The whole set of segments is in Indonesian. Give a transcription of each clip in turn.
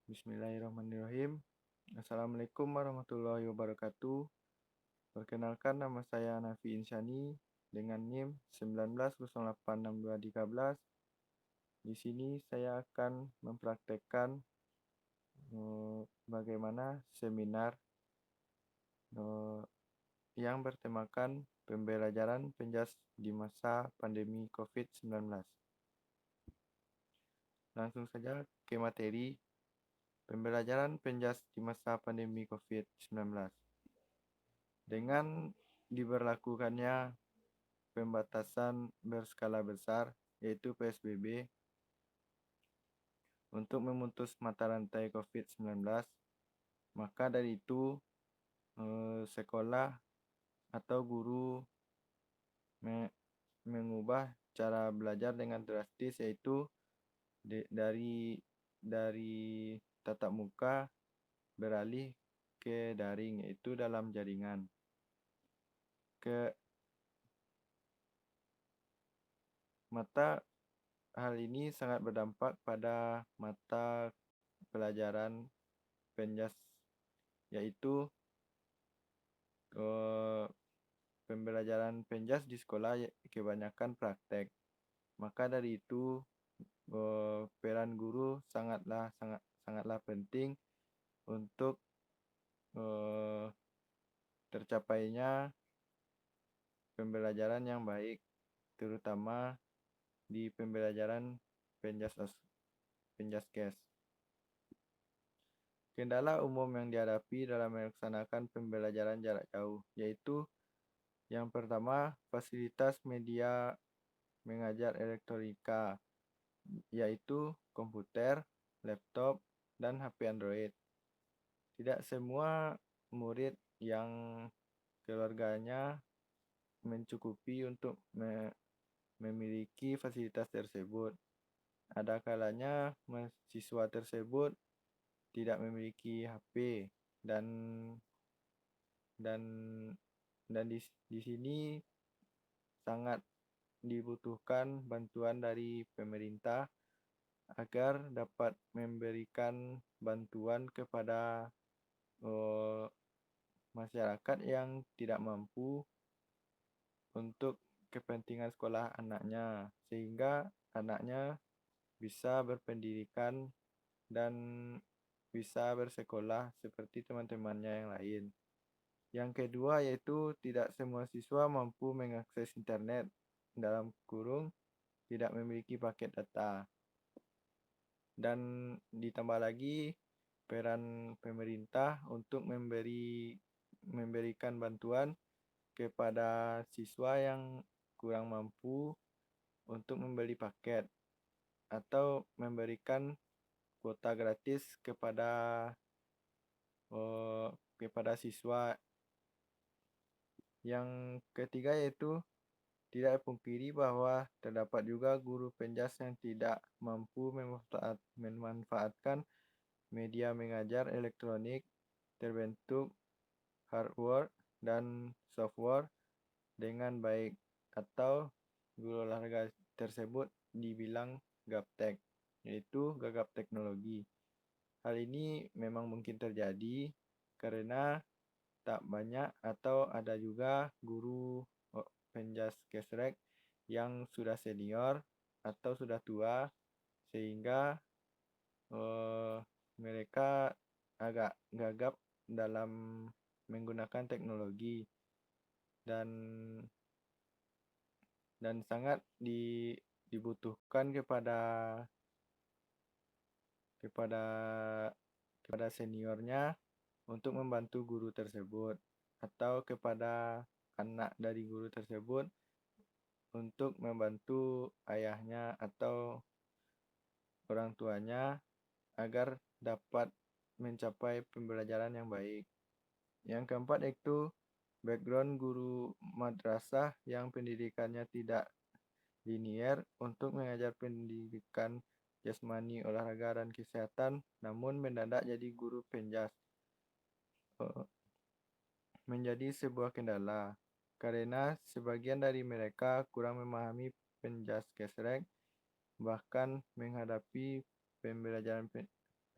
Bismillahirrahmanirrahim. Assalamualaikum warahmatullahi wabarakatuh. Perkenalkan, nama saya Nafi Insyani dengan NIM 19086213. Di sini saya akan mempraktekkan bagaimana seminar eh, yang bertemakan pembelajaran penjas di masa pandemi COVID-19. Langsung saja ke materi pembelajaran penjas di masa pandemi COVID-19. Dengan diberlakukannya pembatasan berskala besar, yaitu PSBB, untuk memutus mata rantai COVID-19, maka dari itu sekolah atau guru mengubah cara belajar dengan drastis, yaitu dari tatap muka beralih ke daring, yaitu dalam jaringan. Hal ini sangat berdampak pada mata pelajaran penjas, yaitu pembelajaran penjas di sekolah kebanyakan praktek. Maka dari itu peran guru sangatlah penting untuk tercapainya pembelajaran yang baik, terutama di pembelajaran penjaskes. Kendala umum yang dihadapi dalam melaksanakan pembelajaran jarak jauh, yaitu yang pertama, fasilitas media mengajar elektronika, yaitu komputer, laptop, dan HP Android. Tidak semua murid yang keluarganya mencukupi untuk memiliki fasilitas tersebut. Ada kalanya mahasiswa tersebut tidak memiliki HP dan dan dan di sini sangat dibutuhkan bantuan dari pemerintah agar dapat memberikan bantuan kepada masyarakat yang tidak mampu untuk kepentingan sekolah anaknya, sehingga anaknya bisa berpendidikan dan bisa bersekolah seperti teman-temannya yang lain. Yang kedua yaitu tidak semua siswa mampu mengakses internet, dalam kurung tidak memiliki paket data. Dan ditambah lagi peran pemerintah untuk memberikan bantuan kepada siswa yang kurang mampu untuk membeli paket atau memberikan kuota gratis kepada siswa. Yang ketiga yaitu tidak dipungkiri bahwa terdapat juga guru penjas yang tidak mampu memanfaatkan media mengajar elektronik terbentuk hardware dan software dengan baik, atau guru olahraga tersebut dibilang gaptek, yaitu gagap teknologi. Hal ini memang mungkin terjadi karena tak banyak atau ada juga guru penjas gesrek yang sudah senior atau sudah tua, sehingga mereka agak gagap dalam menggunakan teknologi dan sangat dibutuhkan kepada seniornya untuk membantu guru tersebut, atau kepada anak dari guru tersebut untuk membantu ayahnya atau orang tuanya agar dapat mencapai pembelajaran yang baik. Yang keempat yaitu background guru madrasah yang pendidikannya tidak linier untuk mengajar pendidikan jasmani, olahraga, dan kesehatan, namun mendadak jadi guru penjas menjadi sebuah kendala karena sebagian dari mereka kurang memahami penjas gesrek, bahkan menghadapi pembelajaran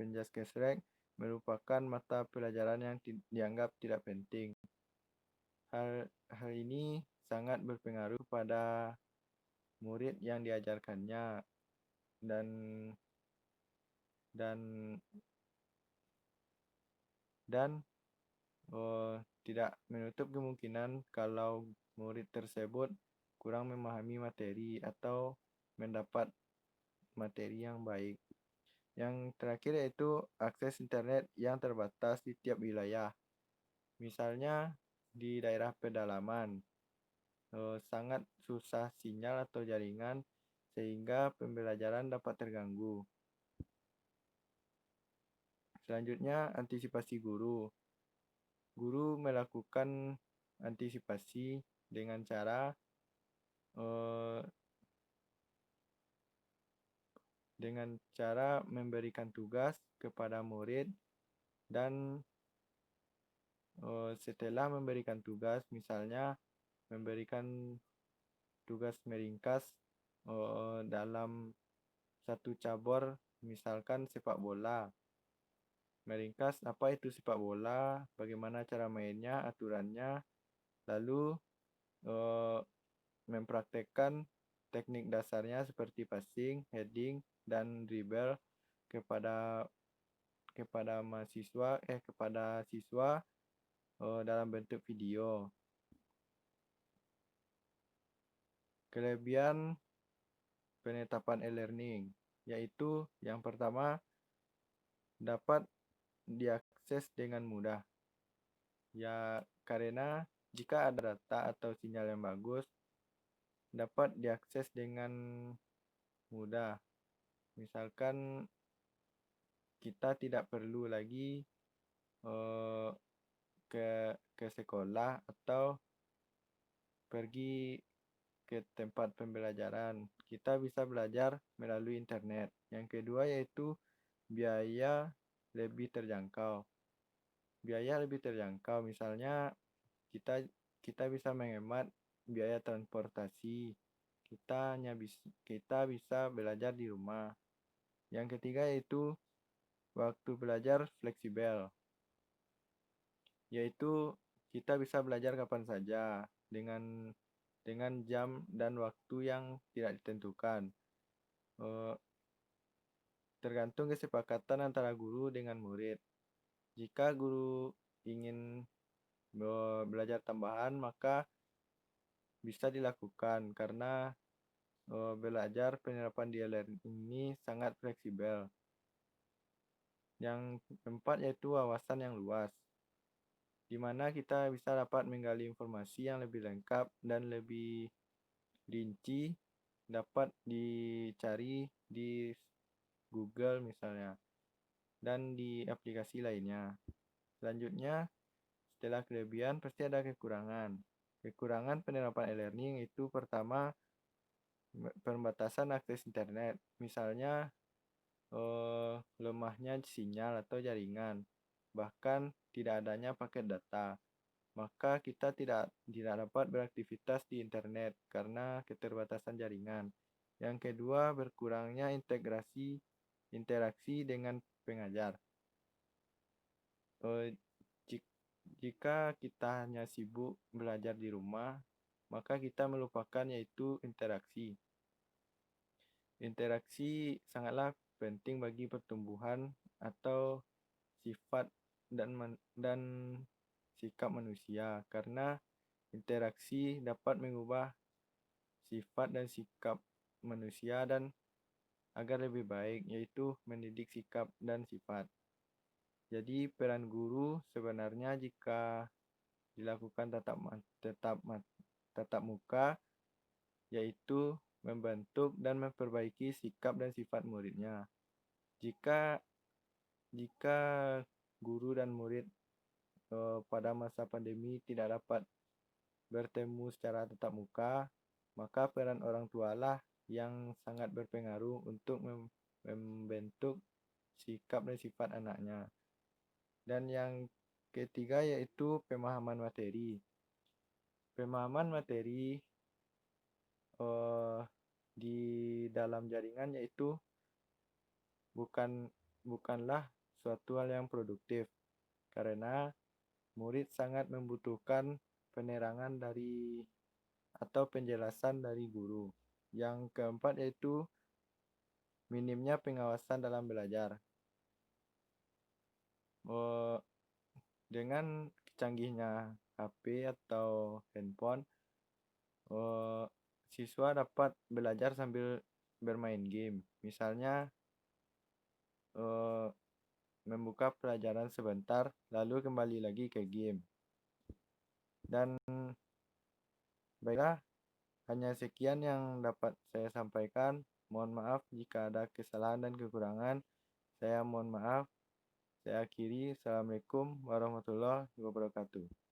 Penjaskesrek merupakan mata pelajaran yang dianggap tidak penting. Hal ini sangat berpengaruh pada murid yang diajarkannya dan dan dan tidak menutup kemungkinan kalau murid tersebut kurang memahami materi atau mendapat materi yang baik. Yang terakhir yaitu akses internet yang terbatas di tiap wilayah. Misalnya di daerah pedalaman, sangat susah sinyal atau jaringan sehingga pembelajaran dapat terganggu. Selanjutnya, antisipasi guru. Guru melakukan antisipasi dengan cara eh, memberikan tugas kepada murid dan setelah memberikan tugas, misalnya memberikan tugas meringkas dalam satu cabur, misalkan sepak bola. Meringkas apa itu sepak bola, bagaimana cara mainnya, aturannya, lalu mempraktekkan teknik dasarnya seperti passing, heading, dan dribble kepada kepada siswa dalam bentuk video. Kelebihan penetapan e-learning yaitu yang pertama dapat diakses dengan mudah. Ya, karena jika ada data atau sinyal yang bagus dapat diakses dengan mudah. Misalkan kita tidak perlu lagi eh, ke sekolah atau pergi ke tempat pembelajaran. Kita bisa belajar melalui internet. Yang kedua yaitu biaya lebih terjangkau. Biaya lebih terjangkau, misalnya kita kita bisa menghemat biaya transportasi. Kita bisa belajar di rumah. Yang ketiga yaitu waktu belajar fleksibel, yaitu kita bisa belajar kapan saja dengan jam dan waktu yang tidak ditentukan. Tergantung kesepakatan antara guru dengan murid. Jika guru ingin belajar tambahan, maka bisa dilakukan karena belajar penerapan di e-learning ini sangat fleksibel. Yang keempat yaitu wawasan yang luas, di mana kita bisa dapat menggali informasi yang lebih lengkap dan lebih rinci, dapat dicari di Google misalnya, dan di aplikasi lainnya. Selanjutnya, setelah kelebihan pasti ada kekurangan. Kekurangan penerapan e-learning itu pertama, pembatasan akses internet. Misalnya, lemahnya sinyal atau jaringan, bahkan tidak adanya paket data. Maka kita tidak dapat beraktivitas di internet karena keterbatasan jaringan. Yang kedua, berkurangnya interaksi dengan pengajar. Jika kita hanya sibuk belajar di rumah, maka kita melupakan yaitu interaksi. Interaksi sangatlah penting bagi pertumbuhan atau sifat dan sikap manusia, karena interaksi dapat mengubah sifat dan sikap manusia dan agar lebih baik, yaitu mendidik sikap dan sifat. Jadi peran guru sebenarnya jika dilakukan tatap muka yaitu membentuk dan memperbaiki sikap dan sifat muridnya. Jika jika guru dan murid pada masa pandemi tidak dapat bertemu secara tatap muka, maka peran orang tualah yang sangat berpengaruh untuk membentuk sikap dan sifat anaknya. Dan yang ketiga yaitu pemahaman materi. Pemahaman materi di dalam jaringan yaitu bukan bukanlah suatu hal yang produktif, karena murid sangat membutuhkan penerangan dari atau penjelasan dari guru. Yang keempat yaitu minimnya pengawasan dalam belajar. Eh, dengan canggihnya HP atau handphone, eh, siswa dapat belajar sambil bermain game. Misalnya, eh, membuka pelajaran sebentar, lalu kembali lagi ke game. Dan baiklah, hanya sekian yang dapat saya sampaikan. Mohon maaf jika ada kesalahan dan kekurangan. Saya mohon maaf. Saya akhiri. Assalamualaikum warahmatullahi wabarakatuh.